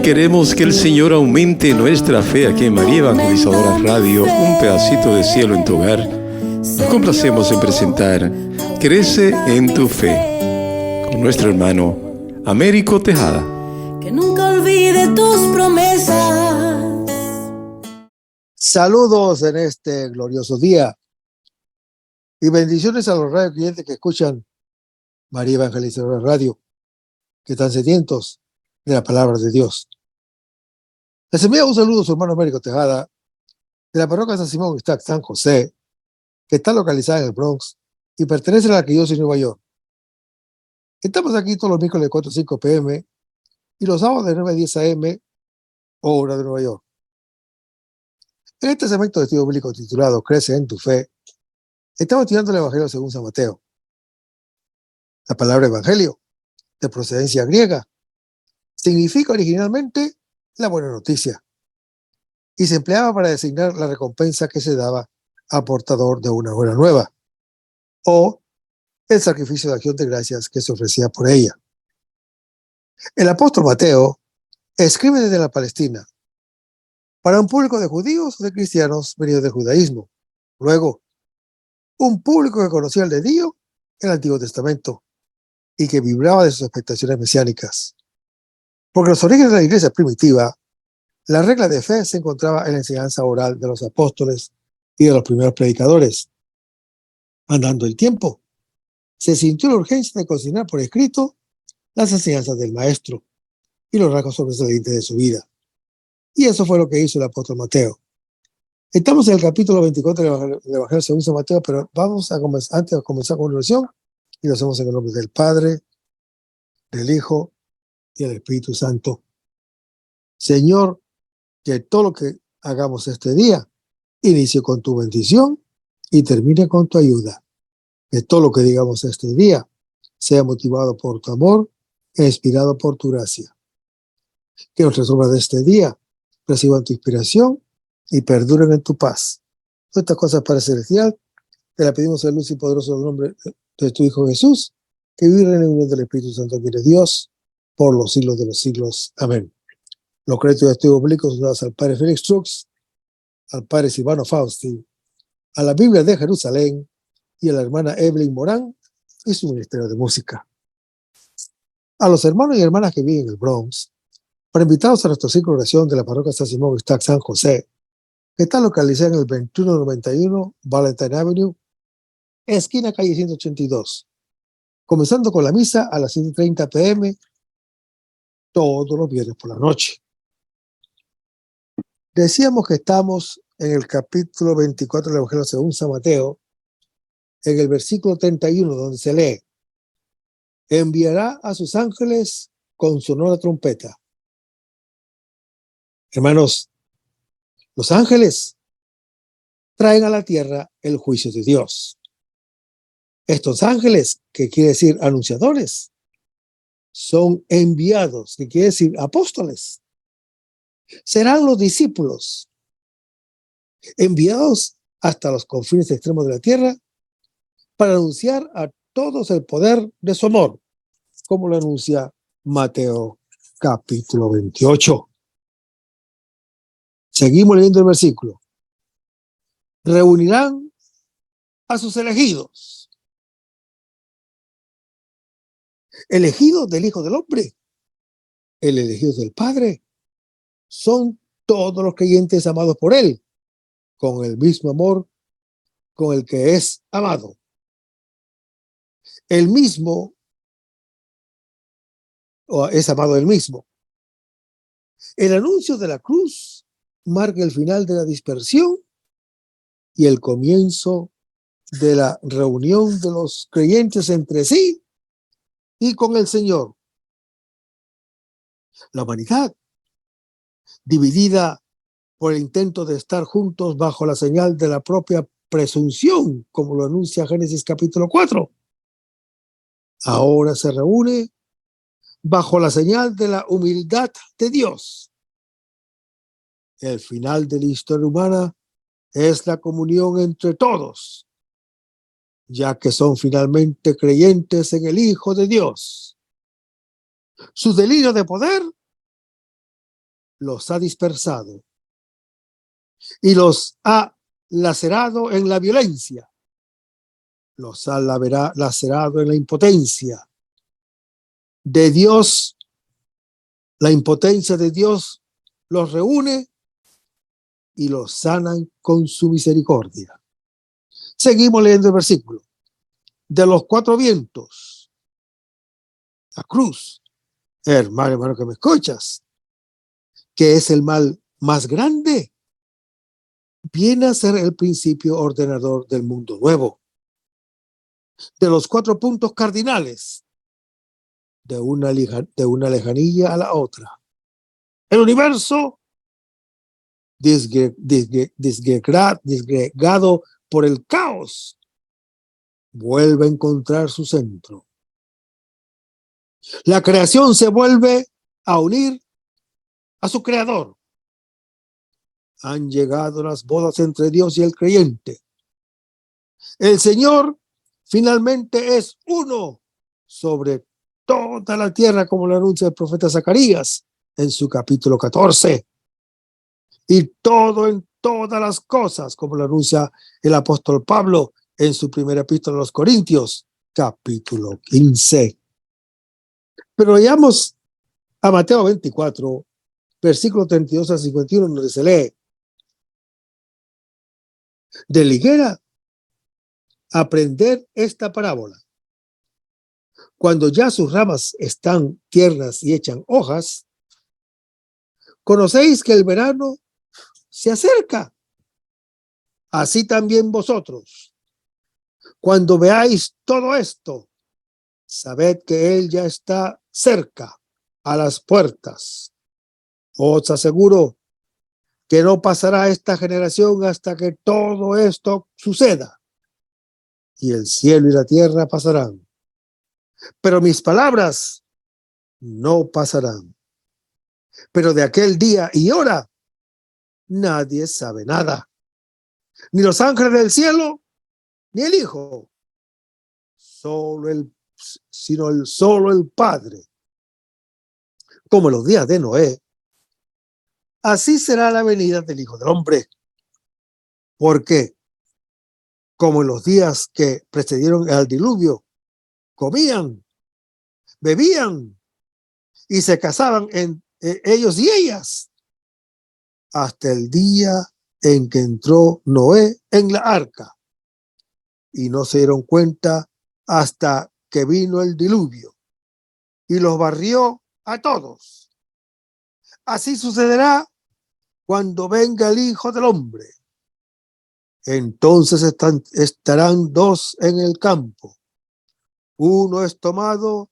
Queremos que el Señor aumente nuestra fe aquí en María Evangelizadora Radio, un pedacito de cielo en tu hogar. Nos complacemos en presentar Crece en tu fe con nuestro hermano Américo Tejada. Que nunca olvide tus promesas. Saludos en este glorioso día y bendiciones a los radio clientes que escuchan María Evangelizadora Radio, que están sedientos de la palabra de Dios. Les envía un saludo a su hermano Américo Tejada de la parroquia San Simón Stack San José, que está localizada en el Bronx y pertenece a la Arquidiócesis de Nueva York. Estamos aquí todos los miércoles de 4 a 5 p.m. y los sábados de 9 a 10 a.m. hora de Nueva York. En este segmento de estudio bíblico titulado Crece en tu fe, estamos estudiando el Evangelio según San Mateo. La palabra evangelio, de procedencia griega, significa originalmente la buena noticia y se empleaba para designar la recompensa que se daba al portador de una buena nueva o el sacrificio de acción de gracias que se ofrecía por ella. El apóstol Mateo escribe desde la Palestina para un público de judíos o de cristianos venidos del judaísmo. Luego, un público que conocía el de Dios en el Antiguo Testamento y que vibraba de sus expectaciones mesiánicas. Porque los orígenes de la iglesia primitiva, la regla de fe se encontraba en la enseñanza oral de los apóstoles y de los primeros predicadores. Andando el tiempo, se sintió la urgencia de consignar por escrito las enseñanzas del maestro y los rasgos sobresalientes de su vida. Y eso fue lo que hizo el apóstol Mateo. Estamos en el capítulo 24 del Evangelio según San Mateo, pero vamos a comenzar, antes de comenzar con una oración, y lo hacemos en el nombre del Padre, del Hijo y del Espíritu Santo. Señor, que todo lo que hagamos este día inicie con tu bendición y termine con tu ayuda. Que todo lo que digamos este día sea motivado por tu amor e inspirado por tu gracia. Que nuestras obras de este día reciban tu inspiración y perduren en tu paz. Todas estas cosas, Padre Celestial, te la pedimos en el luz y poderoso nombre de tu Hijo Jesús, que vive en el unión del Espíritu Santo, que eres Dios, por los siglos de los siglos. Amén. Los créditos de estudios bíblicos son dados al Padre Félix Trux, al Padre Silvano Fausti, a la Biblia de Jerusalén y a la hermana Evelyn Morán y su ministerio de música. A los hermanos y hermanas que viven en el Bronx, para invitarlos a nuestro ciclo de oración de la parroquia San Simón Stack San José, que está localizada en el 2191 Valentine Avenue, esquina calle 182, comenzando con la misa a las 7:30 p.m. todos los viernes por la noche. Decíamos que estamos en el capítulo 24 del Evangelio según San Mateo, en el versículo 31, donde se lee: enviará a sus ángeles con sonora trompeta. Hermanos, los ángeles traen a la tierra el juicio de Dios. Estos ángeles, que quiere decir anunciadores, son enviados, que quiere decir apóstoles. Serán los discípulos enviados hasta los confines extremos de la tierra para anunciar a todos el poder de su amor, como lo anuncia Mateo capítulo 28. Seguimos leyendo el versículo. Reunirán a sus elegidos. Elegidos del Hijo del Hombre, el elegido del Padre, son todos los creyentes amados por Él, con el mismo amor con el que es amado. El mismo, o es amado el mismo. El anuncio de la cruz marca el final de la dispersión y el comienzo de la reunión de los creyentes entre sí y con el Señor. La humanidad, dividida por el intento de estar juntos bajo la señal de la propia presunción, como lo anuncia Génesis capítulo 4, ahora se reúne bajo la señal de la humildad de Dios. El final de la historia humana es la comunión entre todos, ya que son finalmente creyentes en el Hijo de Dios. Su delirio de poder los ha dispersado y los ha lacerado en la violencia, los ha lacerado en la impotencia de Dios. La impotencia de Dios los reúne y los sanan con su misericordia. Seguimos leyendo el versículo. De los cuatro vientos, la cruz, hermano que me escuchas, que es el mal más grande, viene a ser el principio ordenador del mundo nuevo. De los cuatro puntos cardinales, de una lejanía a la otra. El universo disgregado por el caos vuelve a encontrar su centro. La creación se vuelve a unir a su creador. Han llegado las bodas entre Dios y el creyente. El Señor finalmente es uno sobre toda la tierra, como lo anuncia el profeta Zacarías en su capítulo 14. Y todo en todas las cosas, como lo anuncia el apóstol Pablo en su primera epístola a los Corintios, capítulo 15. Pero vayamos a Mateo 24, versículo 32 al 51, donde se lee: de liguera aprender esta parábola. Cuando ya sus ramas están tiernas y echan hojas, conocéis que el verano se acerca. Así también vosotros, cuando veáis todo esto, sabed que él ya está cerca, a las puertas. Os aseguro que no pasará esta generación hasta que todo esto suceda. Y el cielo y la tierra pasarán, pero mis palabras no pasarán. Pero de aquel día y hora nadie sabe nada, ni los ángeles del cielo, ni el Hijo, solo el Padre. Como en los días de Noé, así será la venida del Hijo del Hombre. Porque, como en los días que precedieron al diluvio, comían, bebían y se casaban ellos y ellas, hasta el día en que entró Noé en la arca, y no se dieron cuenta hasta que vino el diluvio y los barrió a todos. Así sucederá cuando venga el Hijo del Hombre. Entonces estarán dos en el campo, uno es tomado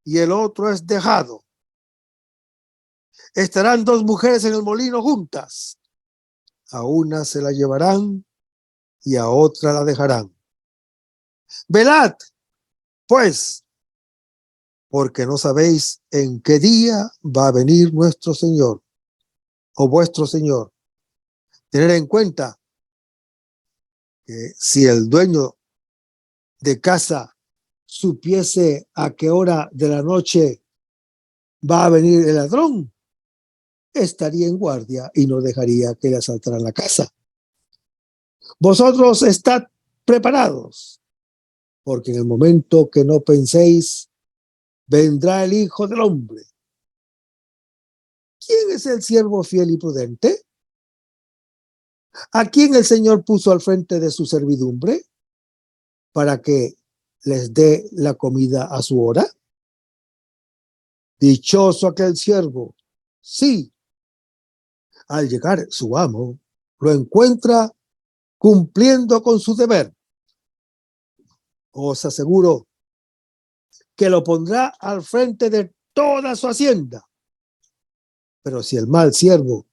y el otro es dejado. Estarán dos mujeres en el molino juntas, a una se la llevarán y a otra la dejarán. Velad, pues, porque no sabéis en qué día va a venir nuestro Señor o vuestro Señor. Tener en cuenta que si el dueño de casa supiese a qué hora de la noche va a venir el ladrón, estaría en guardia y no dejaría que le asaltaran la casa. Vosotros estad preparados, porque en el momento que no penséis, vendrá el Hijo del Hombre. ¿Quién es el siervo fiel y prudente? ¿A quién el Señor puso al frente de su servidumbre para que les dé la comida a su hora? Dichoso aquel siervo, sí, al llegar su amo, lo encuentra cumpliendo con su deber. Os aseguro que lo pondrá al frente de toda su hacienda. Pero si el mal siervo,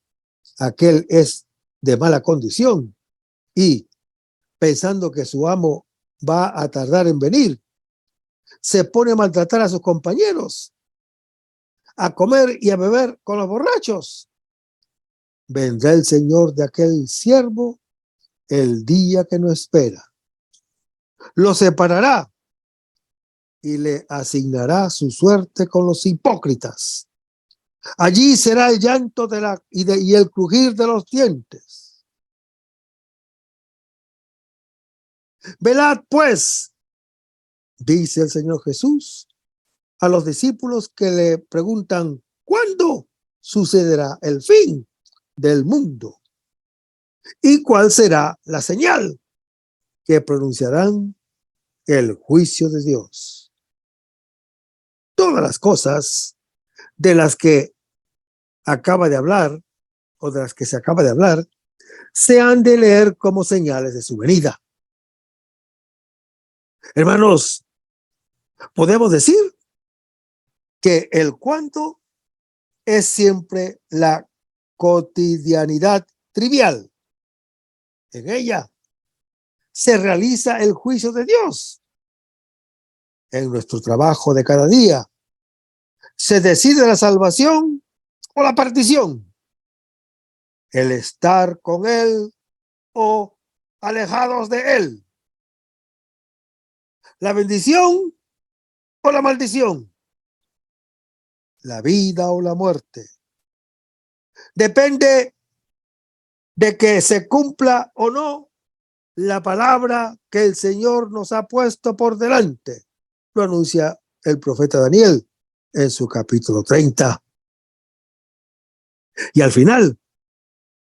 aquel es de mala condición y, pensando que su amo va a tardar en venir, se pone a maltratar a sus compañeros, a comer y a beber con los borrachos, vendrá el Señor de aquel siervo el día que no espera. Lo separará y le asignará su suerte con los hipócritas. Allí será el llanto y el crujir de los dientes. Velad, pues, dice el Señor Jesús a los discípulos que le preguntan, ¿cuándo sucederá el fin del mundo? ¿Y cuál será la señal que pronunciarán el juicio de Dios? Todas las cosas de las que acaba de hablar, o de las que se acaba de hablar, se han de leer como señales de su venida. Hermanos, podemos decir que el cuándo es siempre la cotidianidad trivial. En ella se realiza el juicio de Dios. En nuestro trabajo de cada día se decide la salvación o la perdición, el estar con Él o alejados de Él, la bendición o la maldición, la vida o la muerte. Depende de que se cumpla o no la palabra que el Señor nos ha puesto por delante. Lo anuncia el profeta Daniel en su capítulo 30. Y al final,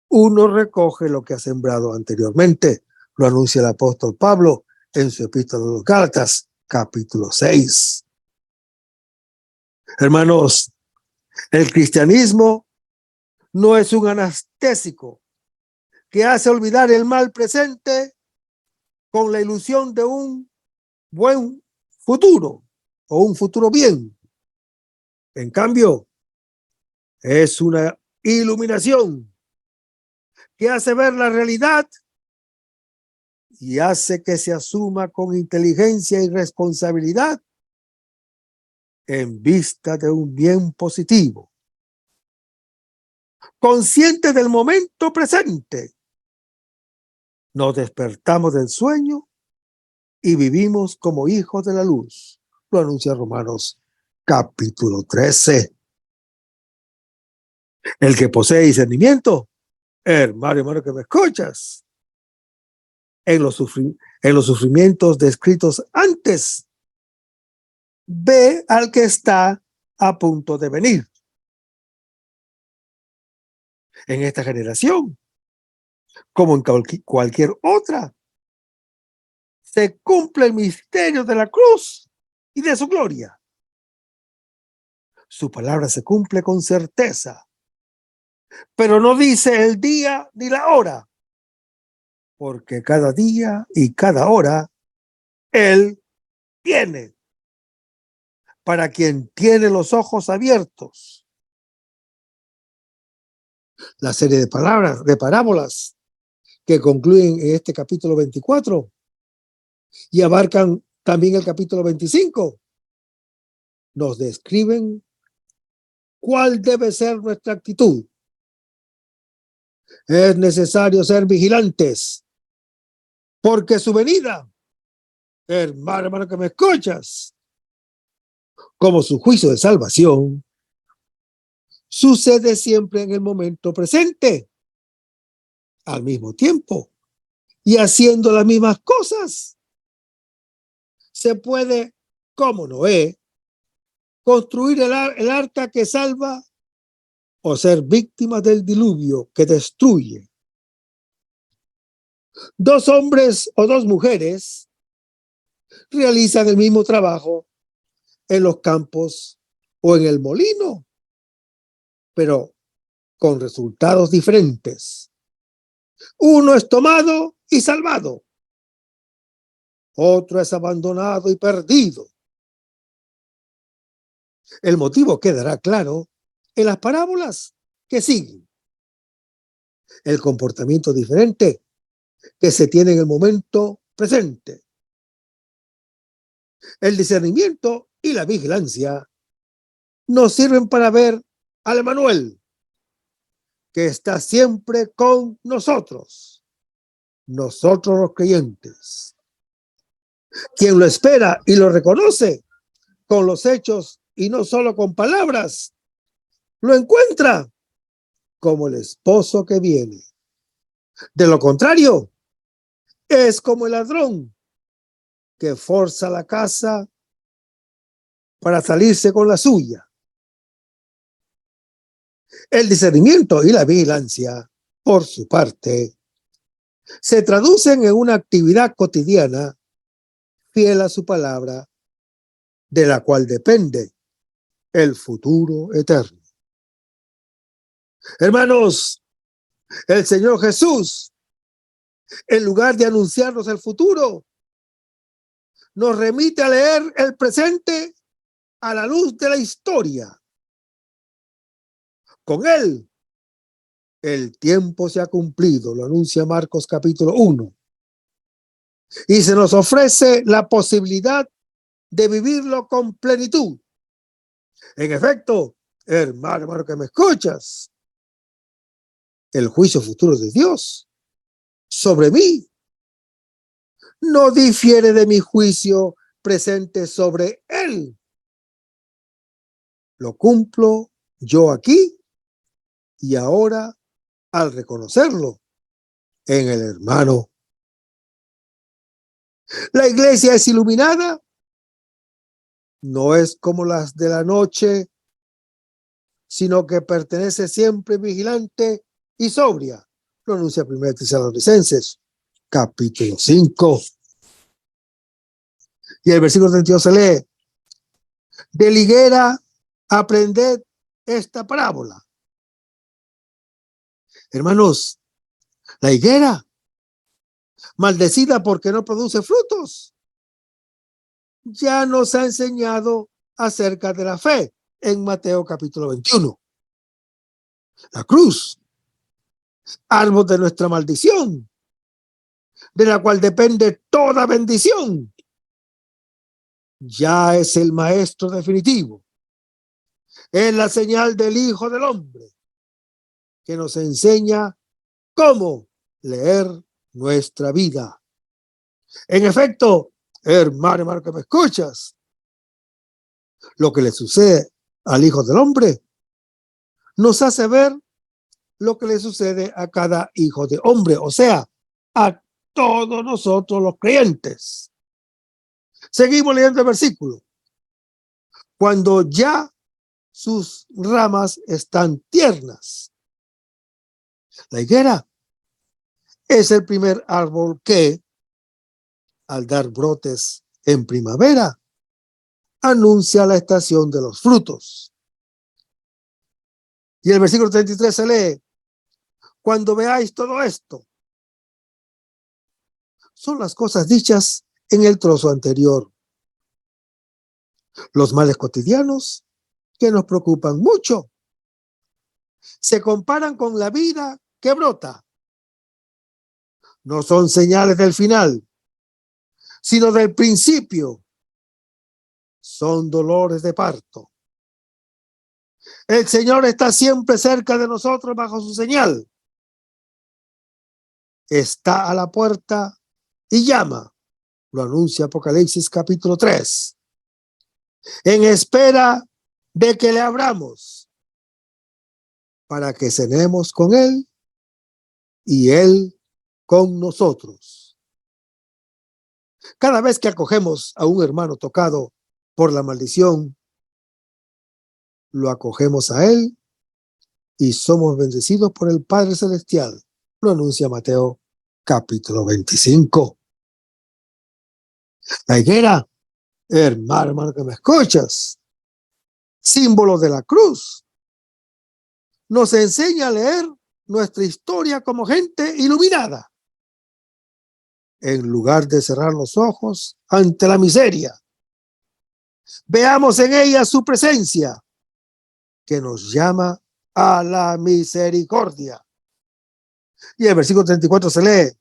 uno recoge lo que ha sembrado anteriormente. Lo anuncia el apóstol Pablo en su epístola de los Gálatas, capítulo 6. Hermanos, el cristianismo no es un anestésico que hace olvidar el mal presente con la ilusión de un buen futuro o un futuro bien. En cambio, es una iluminación que hace ver la realidad y hace que se asuma con inteligencia y responsabilidad en vista de un bien positivo. Consciente del momento presente, nos despertamos del sueño y vivimos como hijos de la luz. Lo anuncia Romanos capítulo 13. El que posee discernimiento, hermano que me escuchas, en los sufrimientos descritos antes, ve al que está a punto de venir. En esta generación, como en cualquier otra, se cumple el misterio de la cruz y de su gloria. Su palabra se cumple con certeza, pero no dice el día ni la hora, porque cada día y cada hora Él tiene. Para quien tiene los ojos abiertos. La serie de palabras, de parábolas que concluyen en este capítulo 24 y abarcan también el capítulo 25, nos describen cuál debe ser nuestra actitud. Es necesario ser vigilantes, porque su venida, hermano que me escuchas, como su juicio de salvación, sucede siempre en el momento presente, al mismo tiempo, y haciendo las mismas cosas. Se puede, como Noé, construir el arca que salva o ser víctima del diluvio que destruye. Dos hombres o dos mujeres realizan el mismo trabajo en los campos o en el molino, pero con resultados diferentes. Uno es tomado y salvado. Otro es abandonado y perdido. El motivo quedará claro en las parábolas que siguen. El comportamiento diferente que se tiene en el momento presente. El discernimiento y la vigilancia nos sirven para ver al Emmanuel, que está siempre con nosotros los creyentes. Quien lo espera y lo reconoce con los hechos y no solo con palabras, lo encuentra como el esposo que viene. De lo contrario, es como el ladrón que forza la casa para salirse con la suya. El discernimiento y la vigilancia, por su parte, se traducen en una actividad cotidiana fiel a su palabra, de la cual depende el futuro eterno. Hermanos, el Señor Jesús, en lugar de anunciarnos el futuro, nos remite a leer el presente a la luz de la historia. Con él, el tiempo se ha cumplido, lo anuncia Marcos capítulo 1. Y se nos ofrece la posibilidad de vivirlo con plenitud. En efecto, hermano que me escuchas, el juicio futuro de Dios sobre mí no difiere de mi juicio presente sobre él. Lo cumplo yo aquí y ahora al reconocerlo en el hermano. La iglesia es iluminada, no es como las de la noche, sino que pertenece siempre vigilante y sobria. Lo anuncia 1 Tesalonicenses, capítulo 5. Y el versículo 32 se lee: de la higuera aprended esta parábola. Hermanos, la higuera, maldecida porque no produce frutos, ya nos ha enseñado acerca de la fe en Mateo capítulo 21. La cruz, árbol de nuestra maldición, de la cual depende toda bendición, ya es el maestro definitivo. Es la señal del Hijo del Hombre que nos enseña cómo leer nuestra vida. En efecto, hermano que me escuchas, lo que le sucede al Hijo del Hombre nos hace ver lo que le sucede a cada hijo de hombre, o sea, a todos nosotros los creyentes. Seguimos leyendo el versículo. Cuando ya sus ramas están tiernas. La higuera es el primer árbol que, al dar brotes en primavera, anuncia la estación de los frutos. Y el versículo 33 se lee: cuando veáis todo esto, son las cosas dichas en el trozo anterior. Los males cotidianos que nos preocupan mucho se comparan con la vida que brota. No son señales del final, sino del principio. Son dolores de parto. El Señor está siempre cerca de nosotros bajo su señal. Está a la puerta y llama. Lo anuncia Apocalipsis capítulo 3. En espera de que le abramos para que cenemos con él y él con nosotros. Cada vez que acogemos a un hermano tocado por la maldición, lo acogemos a él y somos bendecidos por el Padre Celestial. Lo anuncia Mateo capítulo 25. La higuera, hermano que me escuchas, símbolo de la cruz, nos enseña a leer nuestra historia como gente iluminada, en lugar de cerrar los ojos ante la miseria. Veamos en ella su presencia, que nos llama a la misericordia. Y el versículo 34 se lee: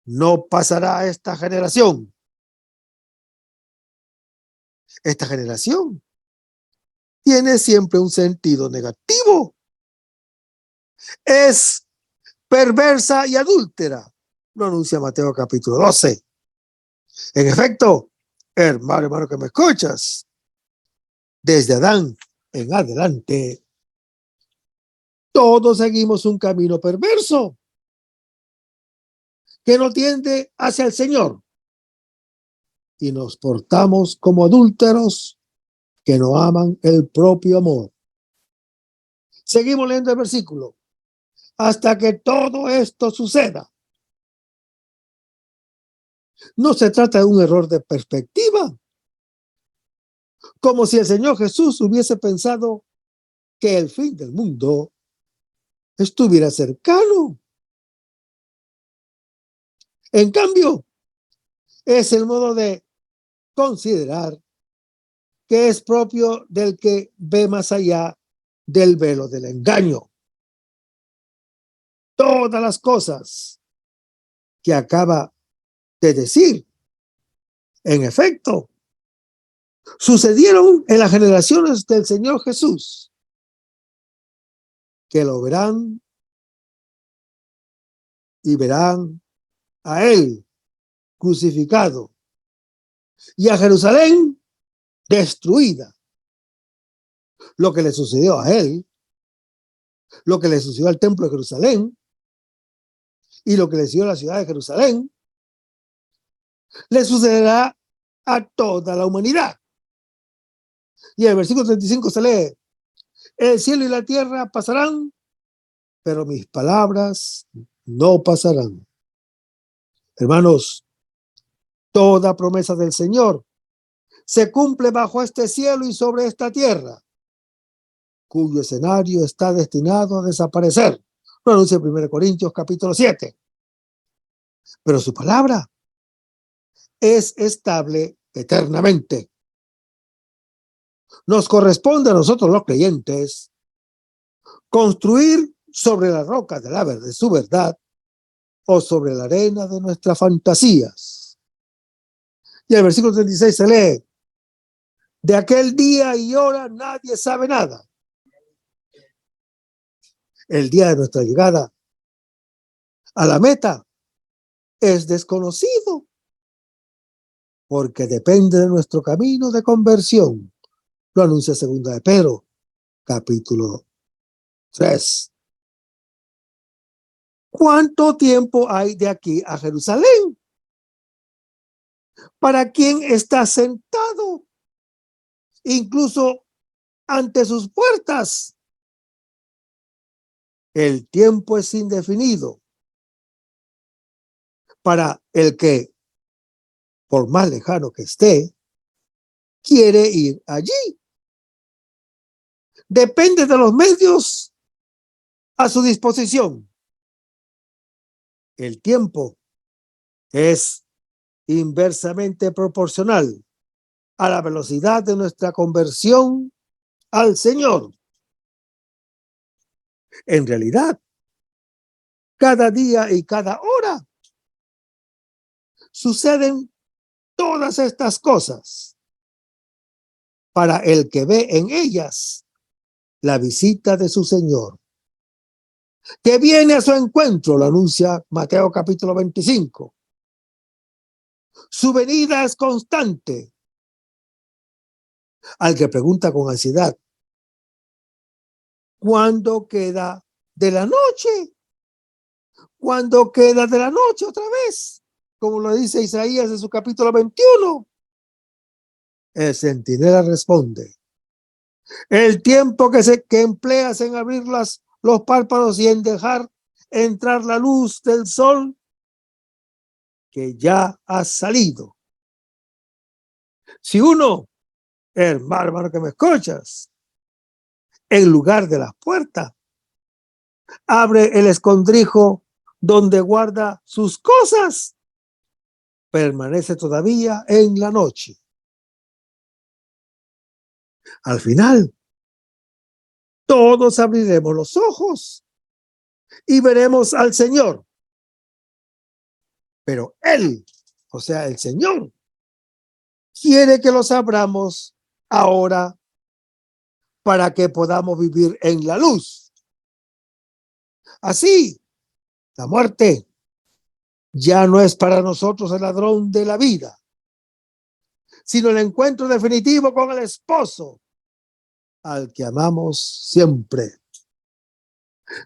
no pasará esta generación. Esta generación tiene siempre un sentido negativo. Es perversa y adúltera. Lo anuncia Mateo capítulo 12. En efecto, hermano que me escuchas, desde Adán en adelante, todos seguimos un camino perverso que no tiende hacia el Señor y nos portamos como adúlteros que no aman el propio amor. Seguimos leyendo el versículo. Hasta que todo esto suceda. No se trata de un error de perspectiva, como si el Señor Jesús hubiese pensado que el fin del mundo estuviera cercano. En cambio, es el modo de considerar que es propio del que ve más allá del velo del engaño. Todas las cosas que acaba de decir, en efecto, sucedieron en las generaciones del Señor Jesús, que lo verán y verán a Él crucificado y a Jerusalén destruida. Lo que le sucedió a Él, lo que le sucedió al templo de Jerusalén y lo que le sucedió a la ciudad de Jerusalén, le sucederá a toda la humanidad. Y en el versículo 35 se lee: el cielo y la tierra pasarán, pero mis palabras no pasarán. Hermanos, toda promesa del Señor se cumple bajo este cielo y sobre esta tierra, cuyo escenario está destinado a desaparecer. Lo anuncia 1 Corintios capítulo 7. Pero su palabra es estable eternamente. Nos corresponde a nosotros los creyentes construir sobre la roca de su verdad o sobre la arena de nuestras fantasías. Y el versículo 36 se lee: de aquel día y hora nadie sabe nada. El día de nuestra llegada a la meta es desconocido, porque depende de nuestro camino de conversión. Lo anuncia 2 de Pedro, capítulo 3. ¿Cuánto tiempo hay de aquí a Jerusalén? ¿Para quién está sentado, incluso ante sus puertas? El tiempo es indefinido para el que, por más lejano que esté, quiere ir allí. Depende de los medios a su disposición. El tiempo es inversamente proporcional a la velocidad de nuestra conversión al Señor. En realidad, cada día y cada hora suceden todas estas cosas para el que ve en ellas la visita de su Señor, que viene a su encuentro. Lo anuncia Mateo capítulo 25. Su venida es constante. Al que pregunta con ansiedad: ¿cuándo queda de la noche? ¿Cuándo queda de la noche otra vez? Como lo dice Isaías en su capítulo 21. El centinela responde: el tiempo que empleas en abrir los párpados y en dejar entrar la luz del sol, que ya ha salido. Si uno, hermano que me escuchas, en lugar de la puerta, abre el escondrijo donde guarda sus cosas, permanece todavía en la noche. Al final, todos abriremos los ojos y veremos al Señor. Pero Él, o sea, el Señor, quiere que los abramos ahora para que podamos vivir en la luz. Así, la muerte ya no es para nosotros el ladrón de la vida, sino el encuentro definitivo con el esposo al que amamos siempre.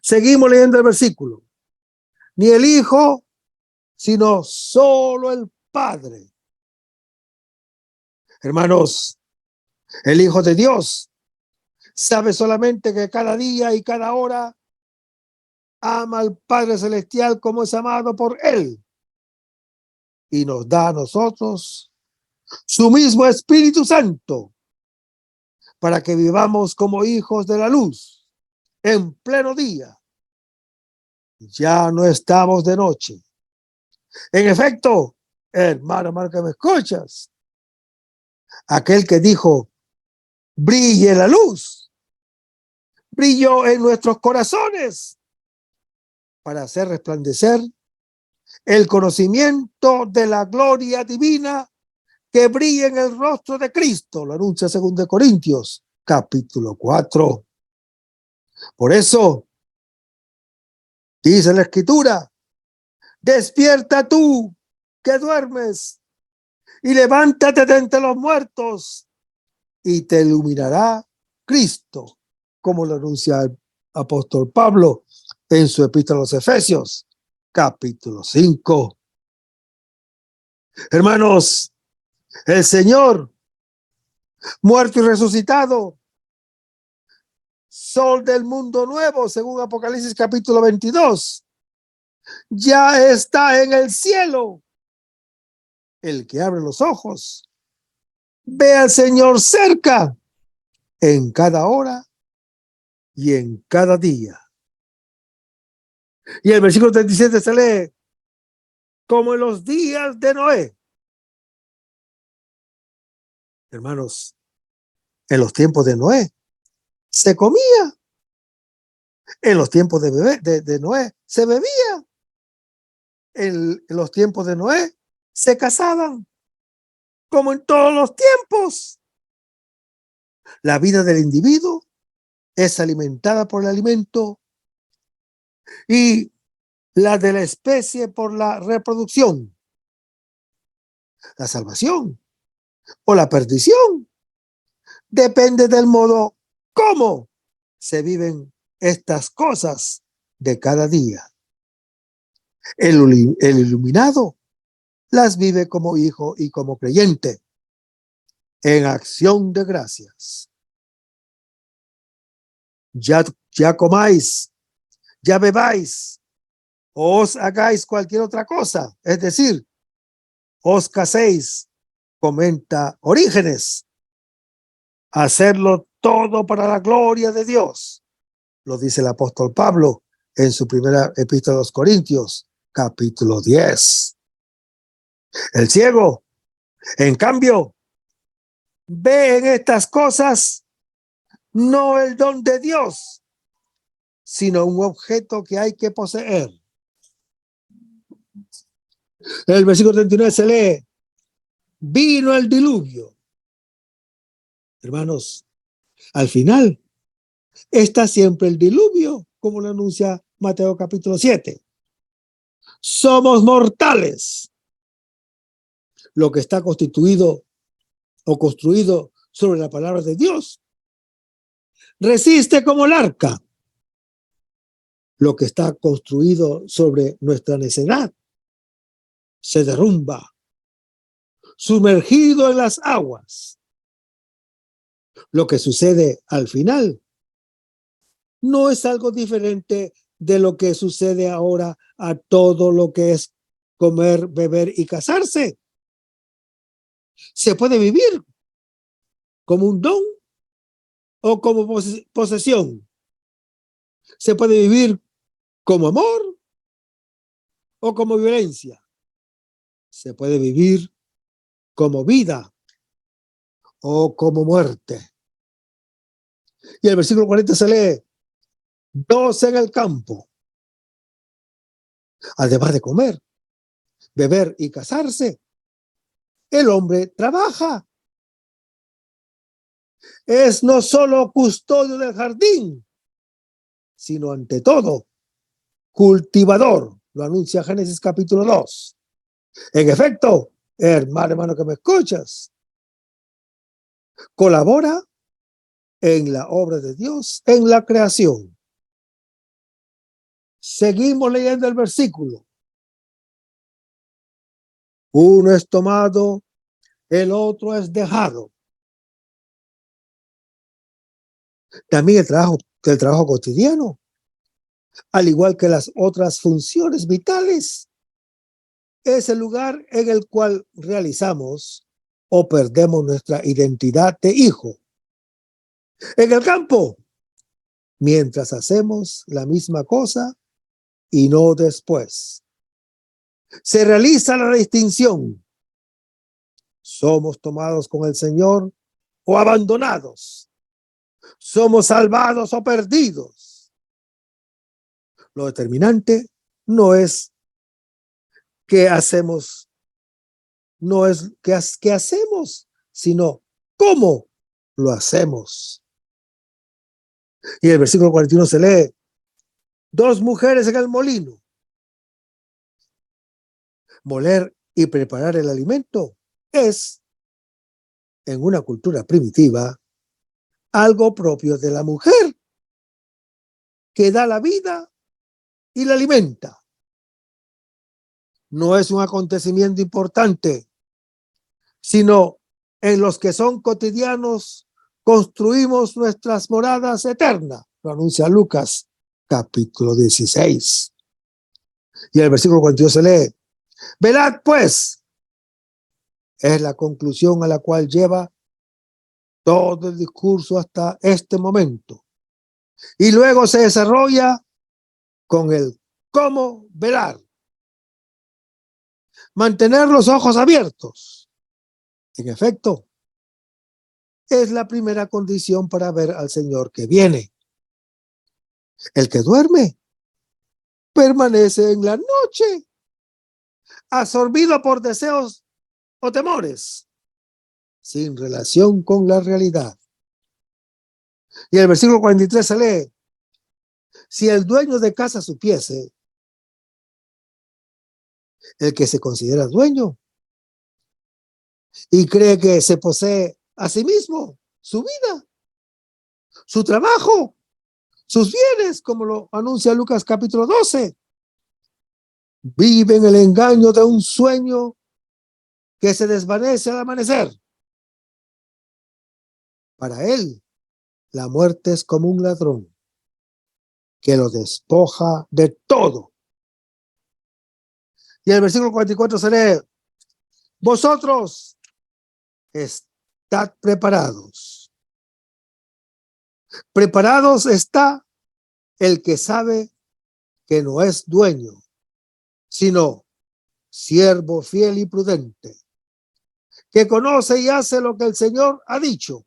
Seguimos leyendo el versículo. Ni el Hijo, sino solo el Padre. Hermanos, el Hijo de Dios sabe solamente que cada día y cada hora ama al Padre Celestial como es amado por Él. Y nos da a nosotros su mismo Espíritu Santo para que vivamos como hijos de la luz en pleno día. Ya no estamos de noche. En efecto, hermano que me escuchas, aquel que dijo, brille la luz, brilló en nuestros corazones para hacer resplandecer el conocimiento de la gloria divina que brilla en el rostro de Cristo. Lo anuncia 2 Corintios, capítulo 4. Por eso, dice la Escritura, despierta tú que duermes y levántate de entre los muertos y te iluminará Cristo, como lo anuncia el apóstol Pablo en su epístola a los Efesios, capítulo 5. Hermanos, el Señor, muerto y resucitado, sol del mundo nuevo, según Apocalipsis capítulo 22, ya está en el cielo. El que abre los ojos ve al Señor cerca en cada hora y en cada día. Y el versículo 37 se lee, como en los días de Noé. Hermanos, en los tiempos de Noé se comía. En los tiempos de Noé se bebía. En los tiempos de Noé se casaban. Como en todos los tiempos. La vida del individuo es alimentada por el alimento y la de la especie por la reproducción. La salvación o la perdición depende del modo como se viven estas cosas de cada día. El iluminado las vive como hijo y como creyente, en acción de gracias. Ya comáis, ya bebáis, o os hagáis cualquier otra cosa, es decir, os caséis, comenta Orígenes, hacerlo todo para la gloria de Dios, lo dice el apóstol Pablo en su primera epístola a los Corintios, capítulo 10. El ciego, en cambio, ve en estas cosas no el don de Dios, sino un objeto que hay que poseer. El versículo 39 se lee, vino el diluvio. Hermanos, al final está siempre el diluvio, como lo anuncia Mateo capítulo 7. Somos mortales. Lo que está constituido o construido sobre la palabra de Dios resiste como el arca. Lo que está construido sobre nuestra necedad se derrumba, sumergido en las aguas. Lo que sucede al final no es algo diferente de lo que sucede ahora a todo lo que es comer, beber y casarse. Se puede vivir como un don o como posesión. Se puede vivir como amor o como violencia. Se puede vivir como vida o como muerte. Y el versículo 40 se lee, dos en el campo. Además de comer, beber y casarse, el hombre trabaja. Es no solo custodio del jardín, sino ante todo cultivador. Lo anuncia Génesis capítulo 2. En efecto, hermano que me escuchas, colabora en la obra de Dios, en la creación. Seguimos leyendo el versículo. Uno es tomado, el otro es dejado. También el trabajo cotidiano, al igual que las otras funciones vitales, es el lugar en el cual realizamos o perdemos nuestra identidad de hijo. En el campo, mientras hacemos la misma cosa y no después. Se realiza la distinción. Somos tomados con el Señor o abandonados. Somos salvados o perdidos. Lo determinante no es qué hacemos, no es qué hacemos, sino cómo lo hacemos. Y el versículo 41 se lee: dos mujeres en el molino. Moler y preparar el alimento es, en una cultura primitiva, algo propio de la mujer, que da la vida y la alimenta. No es un acontecimiento importante, sino en los que son cotidianos construimos nuestras moradas eternas. Lo anuncia Lucas, capítulo 16. Y el versículo 42 se lee: velad pues. Es la conclusión a la cual lleva todo el discurso hasta este momento. Y luego se desarrolla con el cómo velar. Mantener los ojos abiertos. En efecto, es la primera condición para ver al Señor que viene. El que duerme permanece en la noche, absorbido por deseos o temores, sin relación con la realidad. Y el versículo 43 se lee: si el dueño de casa supiese, el que se considera dueño y cree que se posee a sí mismo, su vida, su trabajo, sus bienes, como lo anuncia Lucas capítulo 12, vive en el engaño de un sueño que se desvanece al amanecer. Para él, la muerte es como un ladrón que lo despoja de todo. Y el versículo 44 se lee: vosotros estad preparados. Preparados está el que sabe que no es dueño, sino siervo fiel y prudente, que conoce y hace lo que el Señor ha dicho.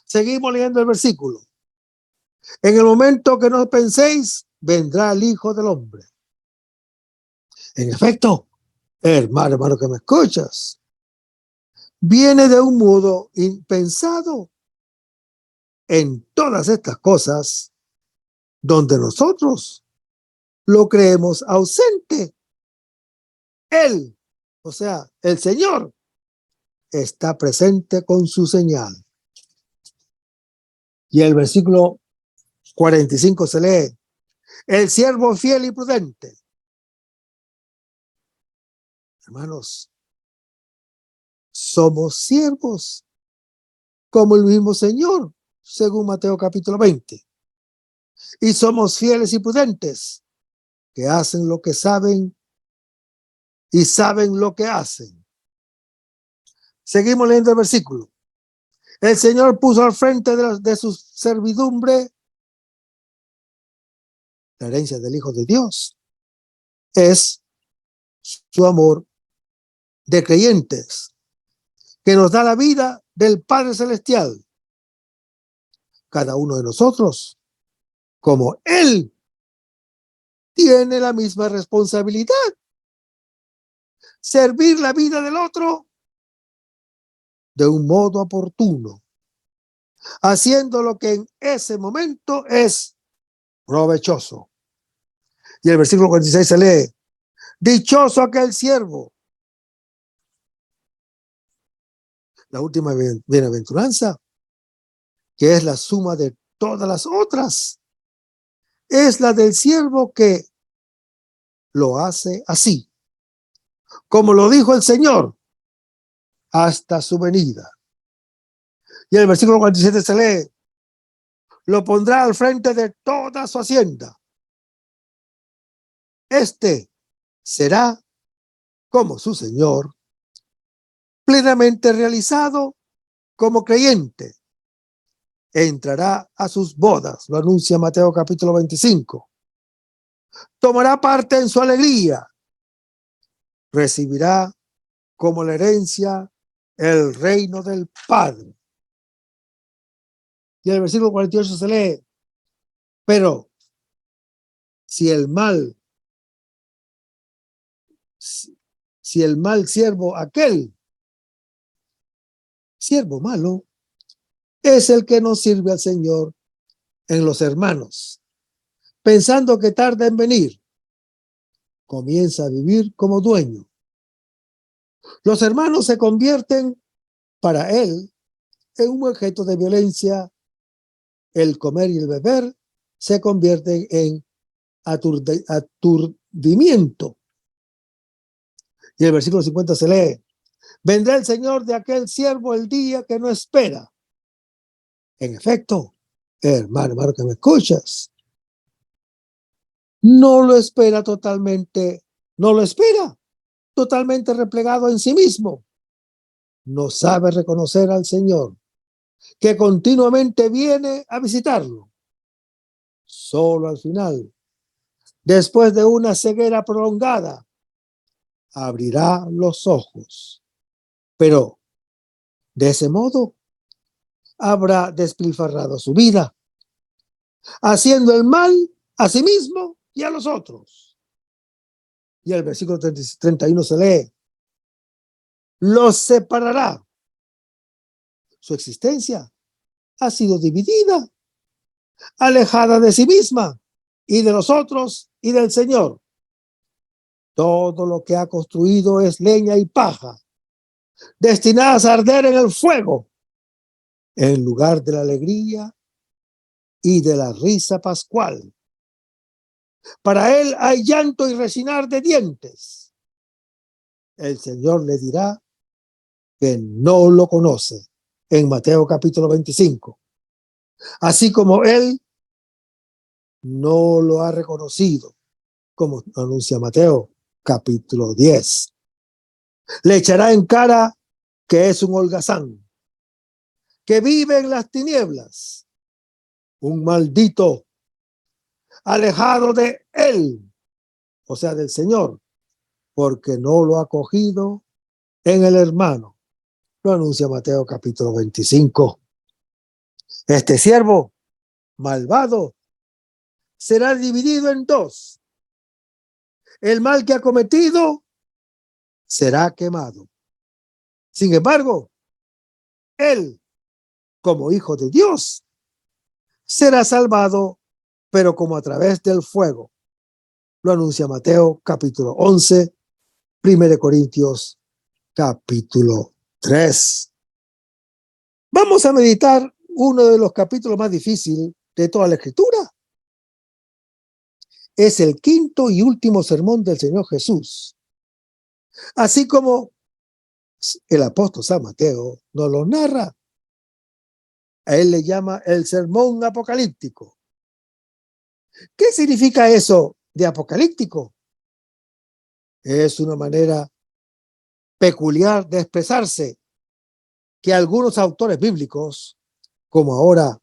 Seguimos leyendo el versículo. En el momento que no penséis, vendrá el Hijo del Hombre. En efecto, hermano que me escuchas, viene de un modo impensado en todas estas cosas donde nosotros lo creemos ausente. Él, o sea, el Señor, está presente con su señal. Y el versículo 45 se lee: el siervo fiel y prudente. Hermanos, somos siervos como el mismo Señor, según Mateo capítulo 20. Y somos fieles y prudentes, que hacen lo que saben y saben lo que hacen. Seguimos leyendo el versículo. El Señor puso al frente de su servidumbre la herencia del Hijo de Dios. Es su amor de creyentes, que nos da la vida del Padre Celestial. Cada uno de nosotros, como Él, tiene la misma responsabilidad: servir la vida del otro de un modo oportuno, haciendo lo que en ese momento es provechoso. Y el versículo 46 se lee: dichoso aquel siervo. La última bienaventuranza, que es la suma de todas las otras, es la del siervo que lo hace así, como lo dijo el Señor, hasta su venida. Y el versículo 47 se lee: lo pondrá al frente de toda su hacienda. Este será como su Señor, plenamente realizado como creyente. Entrará a sus bodas, lo anuncia Mateo capítulo 25. Tomará parte en su alegría. Recibirá como la herencia el reino del Padre. Y el versículo 48 se lee: pero si el mal siervo, aquel siervo malo, es el que no sirve al Señor en los hermanos, pensando que tarda en venir, comienza a vivir como dueño. Los hermanos se convierten para él en un objeto de violencia. El comer y el beber se convierten en aturdimiento. Y el versículo 50 se lee: vendrá el Señor de aquel siervo el día que no espera. En efecto, hermano que me escuchas, no lo espera totalmente replegado en sí mismo. No sabe reconocer al Señor, que continuamente viene a visitarlo. Solo al final, después de una ceguera prolongada, abrirá los ojos. Pero de ese modo habrá despilfarrado su vida, haciendo el mal a sí mismo y a los otros. Y el versículo 31 se lee: los separará. Su existencia ha sido dividida, alejada de sí misma y de los otros y del Señor. Todo lo que ha construido es leña y paja, destinadas a arder en el fuego, en lugar de la alegría y de la risa pascual. Para él hay llanto y rechinar de dientes. El Señor le dirá que no lo conoce, en Mateo capítulo 25. Así como él no lo ha reconocido, como anuncia Mateo capítulo 10. Le echará en cara que es un holgazán, que vive en las tinieblas, un maldito, alejado de él, o sea, del Señor, porque no lo ha cogido en el hermano. Lo anuncia Mateo capítulo 25. Este siervo malvado será dividido en dos. El mal que ha cometido será quemado. Sin embargo, él, como hijo de Dios, será salvado, pero como a través del fuego. Lo anuncia Mateo capítulo 11, 1 Corintios capítulo 3. Vamos a meditar uno de los capítulos más difíciles de toda la Escritura. Es el quinto y último sermón del Señor Jesús. Así como el apóstol San Mateo nos lo narra, a él le llama el sermón apocalíptico. ¿Qué significa eso de apocalíptico? Es una manera peculiar de expresarse que algunos autores bíblicos, como ahora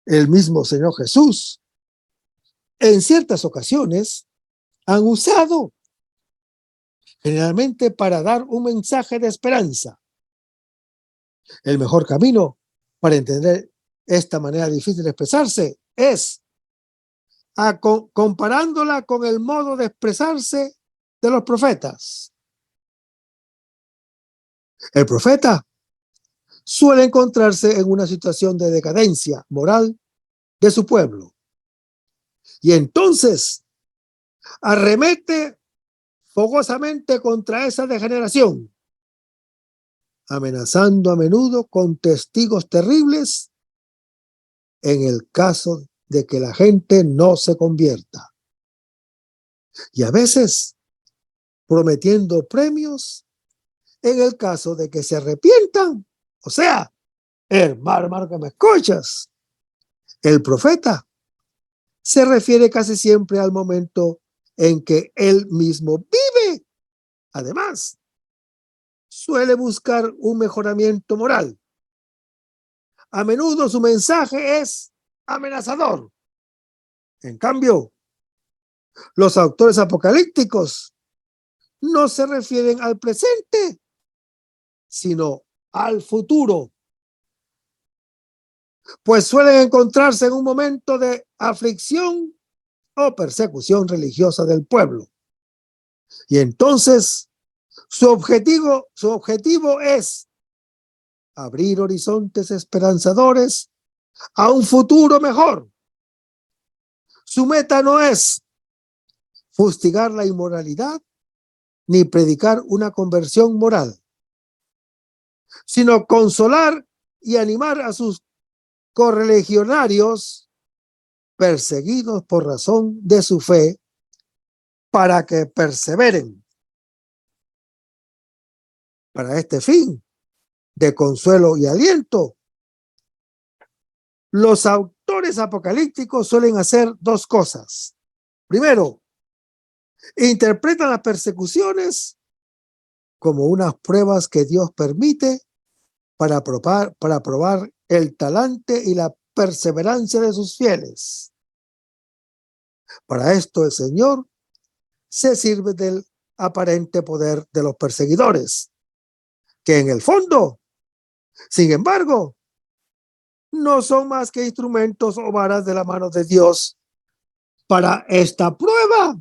el mismo Señor Jesús, en ciertas ocasiones han usado, generalmente para dar un mensaje de esperanza. El mejor camino para entender esta manera difícil de expresarse es comparándola con el modo de expresarse de los profetas. El profeta suele encontrarse en una situación de decadencia moral de su pueblo, y entonces arremete fogosamente contra esa degeneración, amenazando a menudo con testigos terribles en el caso de que la gente no se convierta. Y a veces prometiendo premios en el caso de que se arrepientan. O sea, hermano que me escuchas, el profeta se refiere casi siempre al momento en que él mismo vive. Además, suele buscar un mejoramiento moral. A menudo su mensaje es amenazador. En cambio, los autores apocalípticos no se refieren al presente, sino al futuro, pues suelen encontrarse en un momento de aflicción o persecución religiosa del pueblo. Y entonces su objetivo es abrir horizontes esperanzadores a un futuro mejor. Su meta no es fustigar la inmoralidad ni predicar una conversión moral, sino consolar y animar a sus correligionarios perseguidos por razón de su fe para que perseveren. Para este fin de consuelo y aliento, los autores apocalípticos suelen hacer dos cosas. Primero, interpretan las persecuciones como unas pruebas que Dios permite para probar el talante y la perseverancia de sus fieles. Para esto el Señor se sirve del aparente poder de los perseguidores, que en el fondo, sin embargo, no son más que instrumentos o varas de la mano de Dios para esta prueba.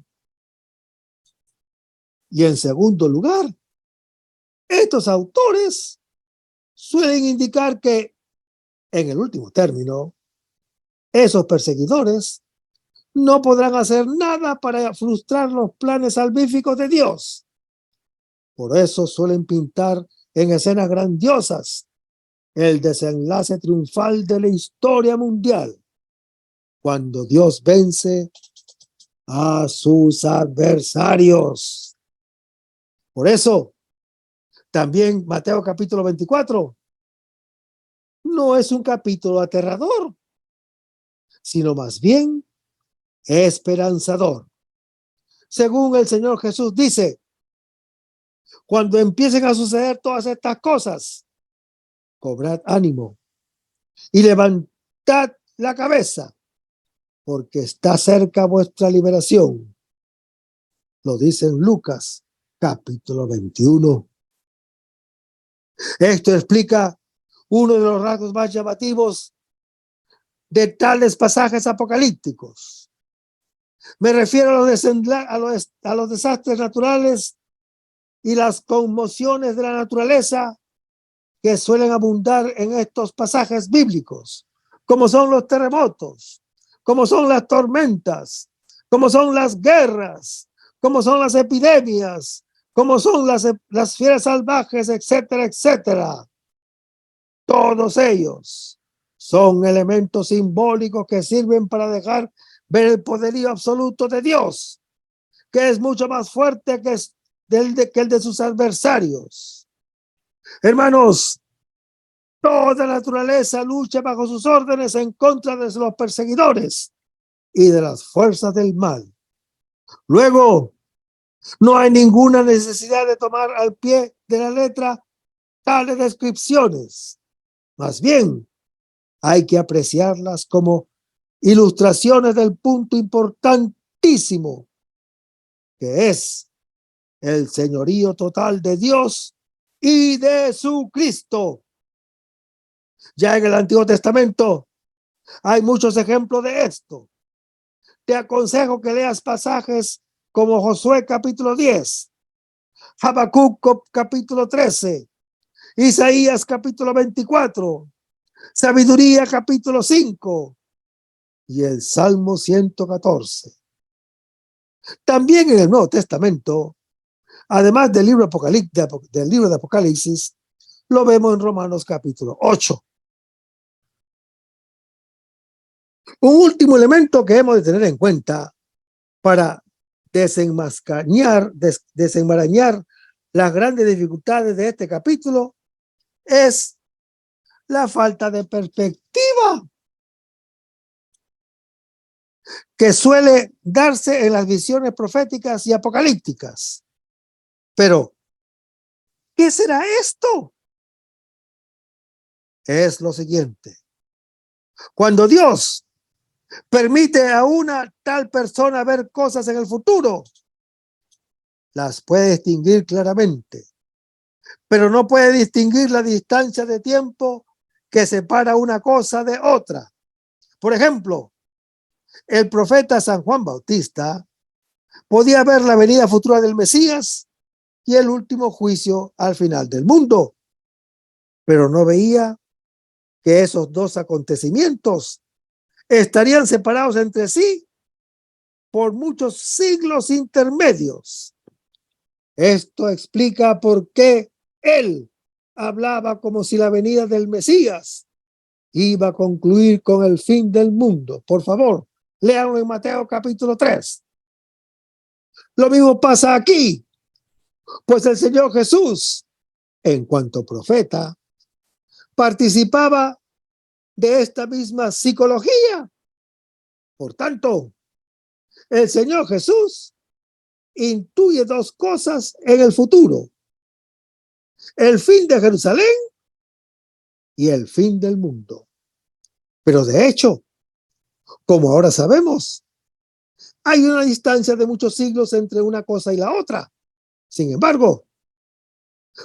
Y en segundo lugar, estos autores suelen indicar que, en el último término, esos perseguidores no podrán hacer nada para frustrar los planes salvíficos de Dios. Por eso suelen pintar en escenas grandiosas el desenlace triunfal de la historia mundial, cuando Dios vence a sus adversarios. Por eso, también Mateo capítulo 24 no es un capítulo aterrador, sino más bien esperanzador. Según el Señor Jesús dice, cuando empiecen a suceder todas estas cosas, cobrad ánimo y levantad la cabeza, porque está cerca vuestra liberación. Lo dice en Lucas capítulo 21. Esto explica uno de los rasgos más llamativos de tales pasajes apocalípticos. Me refiero a los desastres naturales y las conmociones de la naturaleza que suelen abundar en estos pasajes bíblicos, como son los terremotos, como son las tormentas, como son las guerras, como son las epidemias, como son las fieras salvajes, etcétera, etcétera. Todos ellos son elementos simbólicos que sirven para dejar ver el poderío absoluto de Dios, que es mucho más fuerte que el de sus adversarios. Hermanos, toda naturaleza lucha bajo sus órdenes en contra de los perseguidores y de las fuerzas del mal. Luego, no hay ninguna necesidad de tomar al pie de la letra tales descripciones. Más bien, hay que apreciarlas como ilustraciones del punto importantísimo que es el señorío total de Dios y de su Cristo. Ya en el Antiguo Testamento hay muchos ejemplos de esto. Te aconsejo que leas pasajes como Josué capítulo 10, Habacuc capítulo 13, Isaías capítulo 24, Sabiduría capítulo 5 y el Salmo 114. También en el Nuevo Testamento, además del libro de Apocalipsis, lo vemos en Romanos capítulo 8. Un último elemento que hemos de tener en cuenta para desenmarañar las grandes dificultades de este capítulo es la falta de perspectiva que suele darse en las visiones proféticas y apocalípticas. Pero, ¿qué será esto? Es lo siguiente. Cuando Dios permite a una tal persona ver cosas en el futuro, las puede distinguir claramente, pero no puede distinguir la distancia de tiempo que separa una cosa de otra. Por ejemplo, el profeta San Juan Bautista podía ver la venida futura del Mesías y el último juicio al final del mundo, pero no veía que esos dos acontecimientos estarían separados entre sí por muchos siglos intermedios. Esto explica por qué él hablaba como si la venida del Mesías iba a concluir con el fin del mundo. Por favor, léanlo en Mateo capítulo 3. Lo mismo pasa aquí, pues el Señor Jesús, en cuanto profeta, participaba de esta misma psicología. Por tanto, el Señor Jesús intuye dos cosas en el futuro: el fin de Jerusalén y el fin del mundo. Pero de hecho, como ahora sabemos, hay una distancia de muchos siglos entre una cosa y la otra. Sin embargo,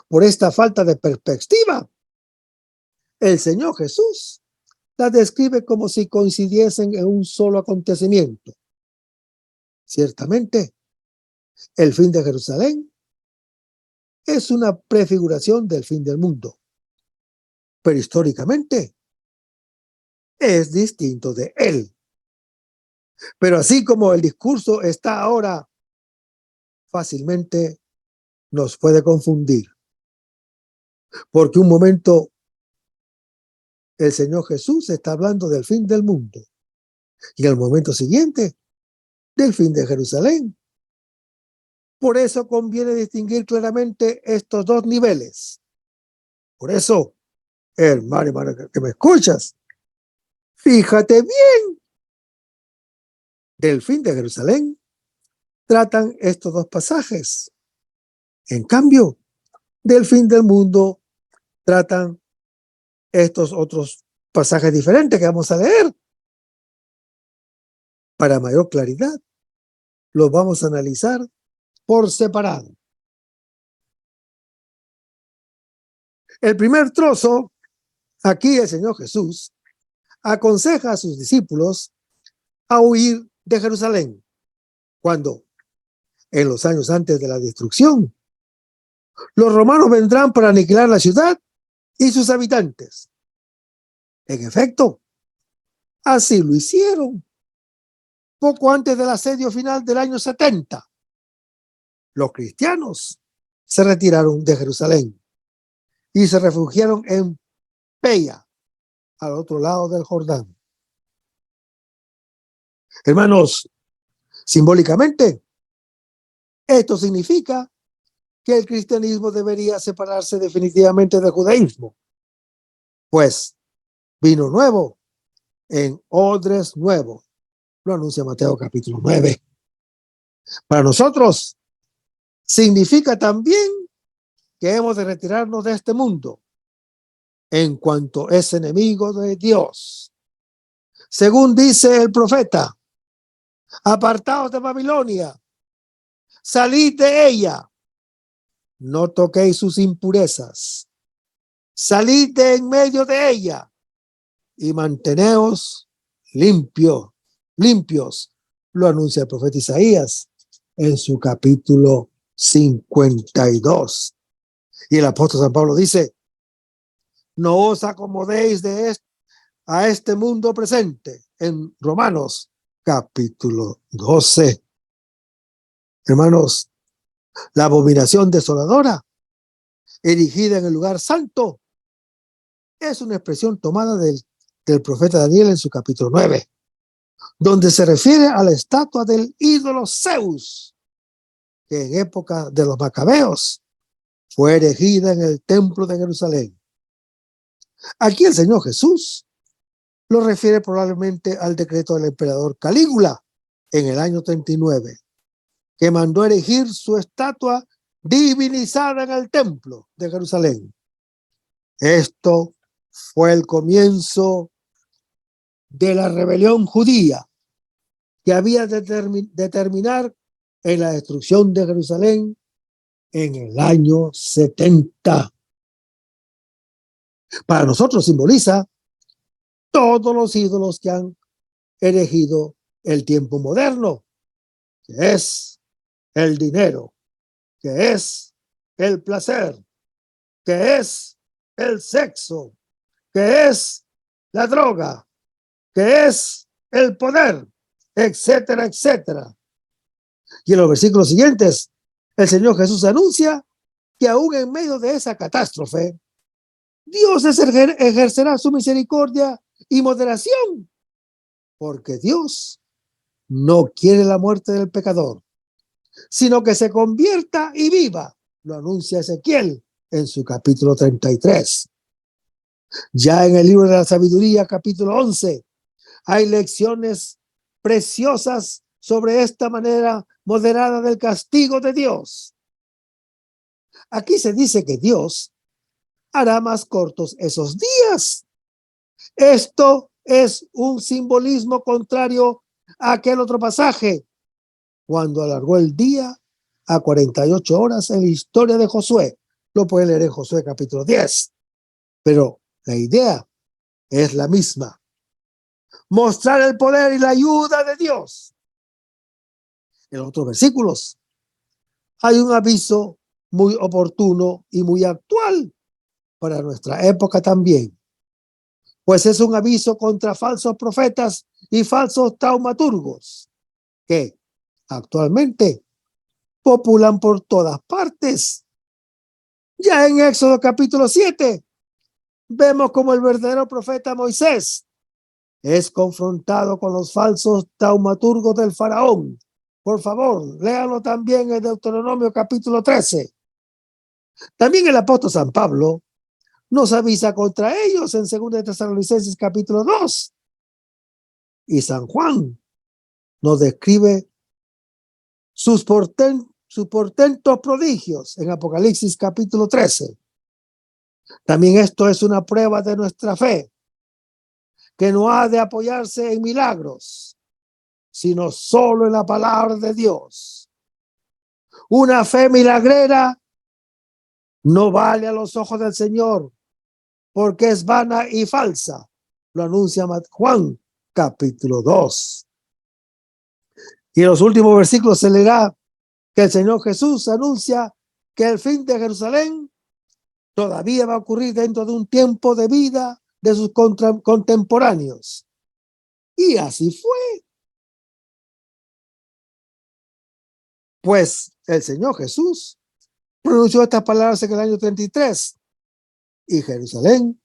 por esta falta de perspectiva, el Señor Jesús la describe como si coincidiesen en un solo acontecimiento. Ciertamente, el fin de Jerusalén es una prefiguración del fin del mundo, pero históricamente es distinto de él. Pero así como el discurso está ahora, fácilmente nos puede confundir, porque un momento el Señor Jesús está hablando del fin del mundo y al momento siguiente del fin de Jerusalén. Por eso conviene distinguir claramente estos dos niveles. Por eso, hermano que me escuchas, fíjate bien. Del fin de Jerusalén tratan estos dos pasajes. En cambio, del fin del mundo tratan estos otros pasajes diferentes que vamos a leer. Para mayor claridad, los vamos a analizar por separado. El primer trozo, aquí el Señor Jesús aconseja a sus discípulos a huir de Jerusalén, cuando, en los años antes de la destrucción, los romanos vendrán para aniquilar la ciudad y sus habitantes. En efecto, así lo hicieron. Poco antes del asedio final del año 70, los cristianos se retiraron de Jerusalén y se refugiaron en Peya, al otro lado del Jordán. Hermanos, simbólicamente, esto significa que el cristianismo debería separarse definitivamente del judaísmo, pues vino nuevo en odres nuevos. Lo anuncia Mateo capítulo 9. Para nosotros significa también que hemos de retirarnos de este mundo en cuanto es enemigo de Dios. Según dice el profeta: apartaos de Babilonia, salid de ella, no toquéis sus impurezas, salid de en medio de ella y manteneos limpios. Lo anuncia el profeta Isaías en su capítulo 52. Y el apóstol San Pablo dice: no os acomodéis a este mundo presente, en Romanos capítulo 12. Hermanos, la abominación desoladora erigida en el lugar santo es una expresión tomada del profeta Daniel en su capítulo 9. donde se refiere a la estatua del ídolo Zeus, que en época de los macabeos fue erigida en el templo de Jerusalén. Aquí el Señor Jesús lo refiere probablemente al decreto del emperador Calígula en el año 39, que mandó erigir su estatua divinizada en el templo de Jerusalén. Esto fue el comienzo de la rebelión judía que había de terminar en la destrucción de Jerusalén en el año 70. Para nosotros simboliza todos los ídolos que han erigido el tiempo moderno, que es el dinero, que es el placer, que es el sexo, que es la droga, que es el poder, etcétera, etcétera. Y en los versículos siguientes, el Señor Jesús anuncia que aún en medio de esa catástrofe, Dios ejercerá su misericordia y moderación, porque Dios no quiere la muerte del pecador, sino que se convierta y viva. Lo anuncia Ezequiel en su capítulo 33. Ya en el libro de la sabiduría, capítulo 11, hay lecciones preciosas sobre esta manera moderada del castigo de Dios. Aquí se dice que Dios hará más cortos esos días. Esto es un simbolismo contrario a aquel otro pasaje, cuando alargó el día a 48 horas en la historia de Josué. Lo puede leer en Josué capítulo 10. Pero la idea es la misma. Mostrar el poder y la ayuda de Dios. En otros versículos hay un aviso muy oportuno y muy actual para nuestra época también, pues es un aviso contra falsos profetas y falsos taumaturgos que actualmente populan por todas partes. Ya en Éxodo capítulo 7 vemos como el verdadero profeta Moisés es confrontado con los falsos taumaturgos del faraón. Por favor, léanlo también en Deuteronomio capítulo 13. También el apóstol San Pablo nos avisa contra ellos en 2 Tesalonicenses capítulo 2. Y San Juan nos describe sus portentos prodigios en Apocalipsis capítulo 13. También esto es una prueba de nuestra fe, que no ha de apoyarse en milagros, sino solo en la palabra de Dios. Una fe milagrera no vale a los ojos del Señor, porque es vana y falsa. Lo anuncia Juan capítulo 2. Y en los últimos versículos se leerá que el Señor Jesús anuncia que el fin de Jerusalén todavía va a ocurrir dentro de un tiempo de vida de sus contemporáneos. Y así fue. Pues el Señor Jesús pronunció estas palabras en el año 33 y Jerusalén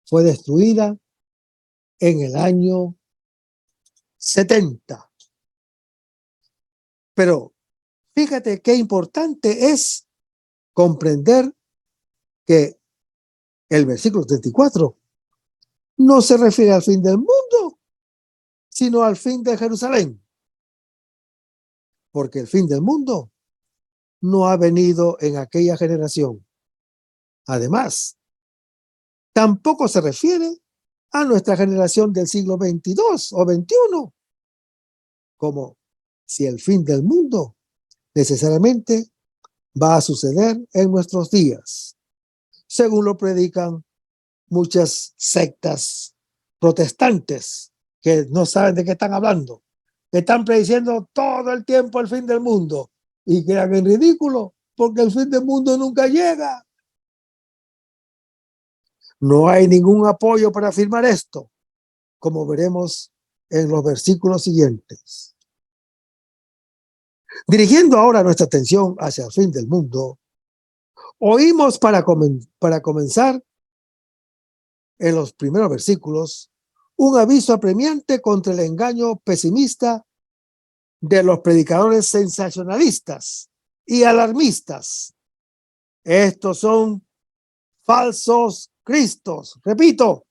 fue destruida en el año 70. Pero fíjate qué importante es comprender que el versículo 34 no se refiere al fin del mundo, sino al fin de Jerusalén. Porque el fin del mundo no ha venido en aquella generación. Además, tampoco se refiere a nuestra generación del siglo 22 o 21, como si el fin del mundo necesariamente va a suceder en nuestros días, según lo predican muchas sectas protestantes que no saben de qué están hablando, que están prediciendo todo el tiempo el fin del mundo y quedan en ridículo porque el fin del mundo nunca llega. No hay ningún apoyo para afirmar esto, como veremos en los versículos siguientes. Dirigiendo ahora nuestra atención hacia el fin del mundo, oímos para comenzar en los primeros versículos un aviso apremiante contra el engaño pesimista de los predicadores sensacionalistas y alarmistas. Estos son falsos cristos. Repito,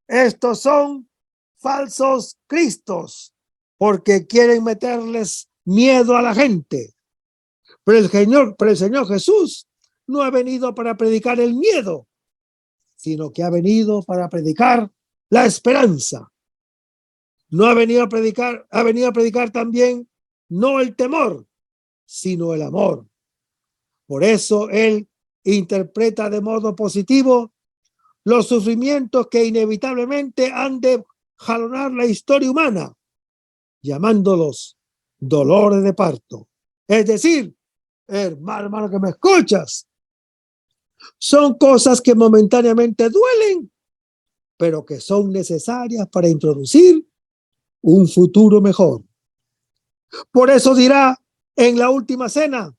estos son falsos cristos porque quieren meterles miedo a la gente. Pero el Señor Jesús no ha venido para predicar el miedo, sino que ha venido para predicar la esperanza. No ha venido a predicar también no el temor, sino el amor. Por eso Él interpreta de modo positivo los sufrimientos que inevitablemente han de jalonar la historia humana, llamándolos dolores de parto. Es decir, hermano que me escuchas, son cosas que momentáneamente duelen, pero que son necesarias para introducir un futuro mejor. Por eso dirá en la última cena: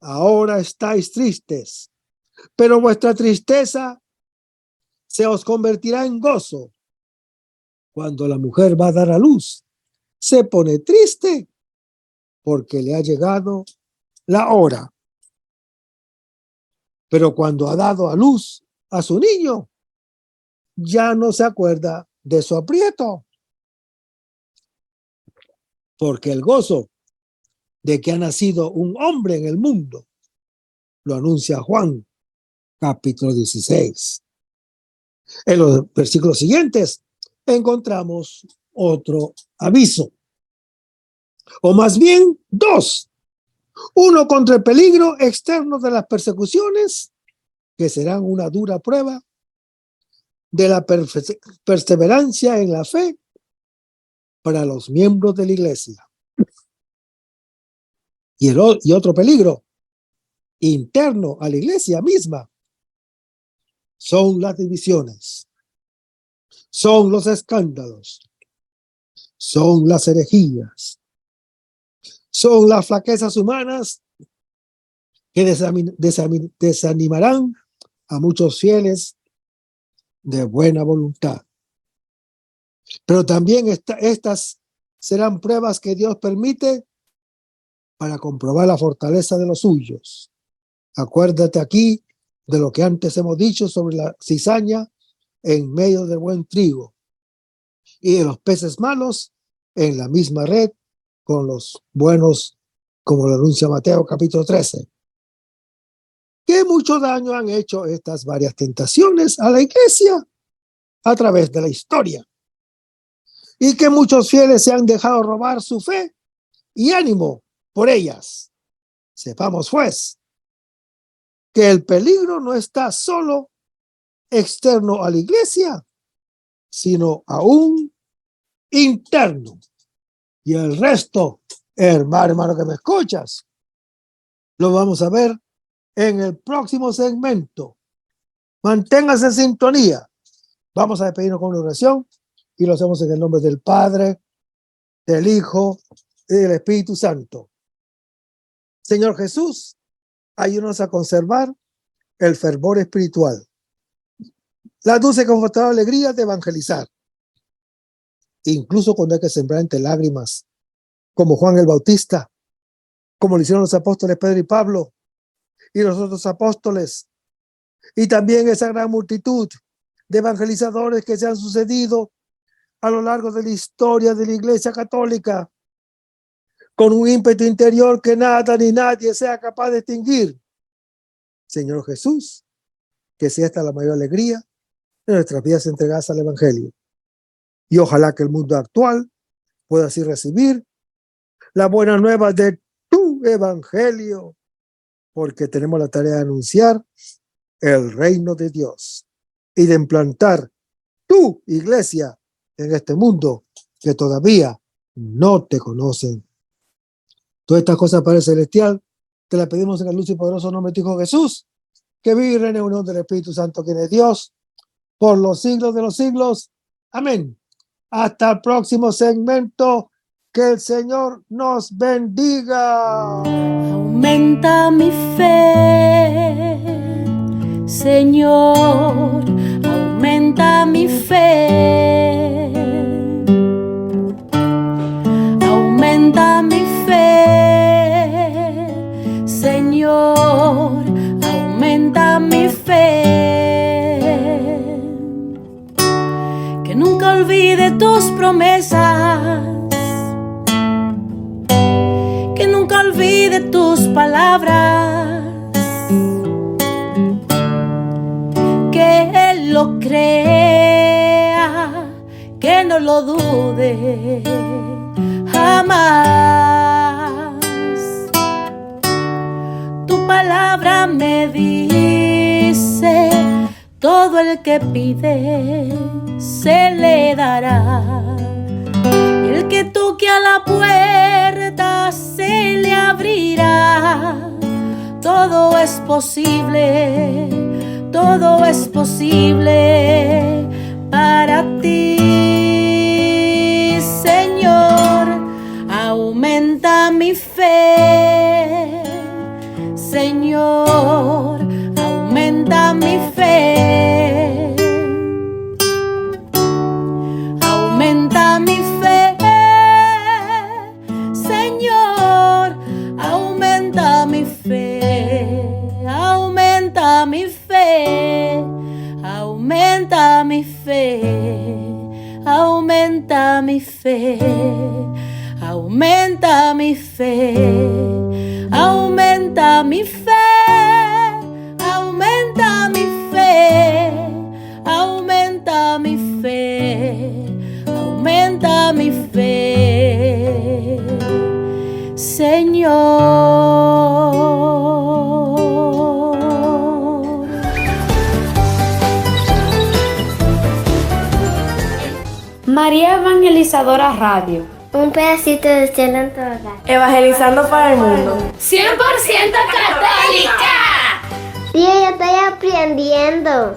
ahora estáis tristes, pero vuestra tristeza se os convertirá en gozo. Cuando la mujer va a dar a luz, se pone triste porque le ha llegado la hora. Pero cuando ha dado a luz a su niño, ya no se acuerda de su aprieto, porque el gozo de que ha nacido un hombre en el mundo lo anuncia Juan, capítulo 16. En los versículos siguientes encontramos otro aviso, o más bien dos. Uno contra el peligro externo de las persecuciones, que serán una dura prueba de la perseverancia en la fe para los miembros de la iglesia. Y otro peligro interno a la iglesia misma son las divisiones, son los escándalos, son las herejías, son las flaquezas humanas que desanimarán a muchos fieles de buena voluntad. Pero también estas serán pruebas que Dios permite para comprobar la fortaleza de los suyos. Acuérdate aquí de lo que antes hemos dicho sobre la cizaña en medio del buen trigo y de los peces malos en la misma red con los buenos, como lo anuncia Mateo capítulo 13. ¿Qué mucho daño han hecho estas varias tentaciones a la iglesia a través de la historia? Y que muchos fieles se han dejado robar su fe y ánimo por ellas. Sepamos, pues, que el peligro no está solo externo a la iglesia, sino aún interno. Y el resto, hermano que me escuchas, lo vamos a ver en el próximo segmento. Manténgase en sintonía. Vamos a despedirnos con una oración y lo hacemos en el nombre del Padre, del Hijo y del Espíritu Santo. Señor Jesús, ayúdanos a conservar el fervor espiritual, la dulce y confortable alegría de evangelizar, incluso cuando hay que sembrar entre lágrimas, como Juan el Bautista, como lo hicieron los apóstoles Pedro y Pablo y los otros apóstoles, y también esa gran multitud de evangelizadores que se han sucedido a lo largo de la historia de la Iglesia Católica, con un ímpetu interior que nada ni nadie sea capaz de extinguir. Señor Jesús, que sea esta la mayor alegría de nuestras vidas entregadas al Evangelio. Y ojalá que el mundo actual pueda así recibir la buena nueva de tu Evangelio, porque tenemos la tarea de anunciar el reino de Dios y de implantar tu iglesia en este mundo que todavía no te conocen. Todas estas cosas, Padre Celestial, te las pedimos en el luz y poderoso nombre de tu Hijo Jesús, que vive y reina en unión del Espíritu Santo, quien es Dios, por los siglos de los siglos. Amén. Hasta el próximo segmento. Que el Señor nos bendiga. Aumenta mi fe, Señor, aumenta mi fe. promesas, que nunca olvide tus palabras, que Él lo crea, que no lo dude jamás. Tu palabra me dice: todo el que pide se le dará, y el que toque a la puerta se le abrirá. Todo es posible, todo es posible para ti, Señor. Aumenta mi fe, Señor, aumenta mi fe. Aumenta mi fe, Señor, aumenta mi fe. Aumenta mi fe, aumenta mi fe. Aumenta mi fe, aumenta mi fe. Aumenta mi fe, aumenta mi fe. Aumenta mi fe, aumenta mi fe, Señor. María Evangelizadora Radio. Un pedacito de cielo en tu hogar. Evangelizando para el mundo. 100% católica. Tía, yo estoy aprendiendo.